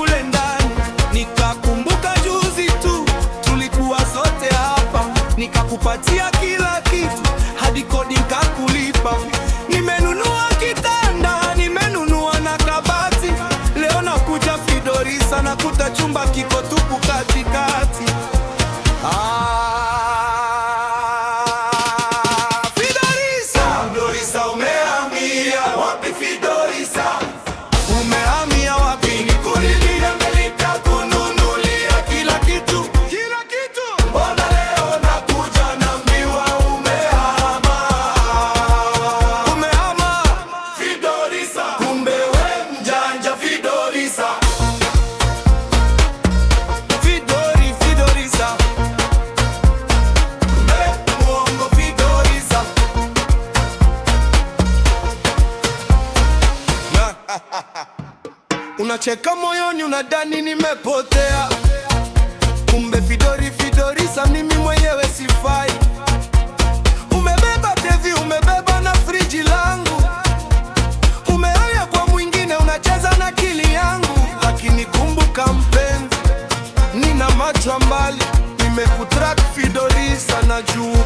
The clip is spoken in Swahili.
kule ndani, nikakumbuka juzi tu tulikuwa sote hapa, nikakupatia kila kitu hadi kodi nikakulipa. Nimenunua kitanda, nimenunua na kabati, leo nakuja Fidorisa nakuta chumba kiko tupu katikati. Fidorisa, umehamia wapi Fidorisa? Umehamia wapi? Nikulilia nitakununulia kila kitu. Mbona leo nakuja naambiwa umehama? Umehama Fidorisa, kumbe we mjanja Fidorisa. Fidorisa, muongo Fidorisa. Unacheka moyoni, unadhani nimepotea, kumbe Fidorisa mimi mwenyewe sifai. Umebeba TV, umebeba na friji langu, umeoya kwa mwingine, unacheza na akili yangu. Lakini kumbuka mpenzi, nina macho mbali, nimekutrack Fidorisa na juu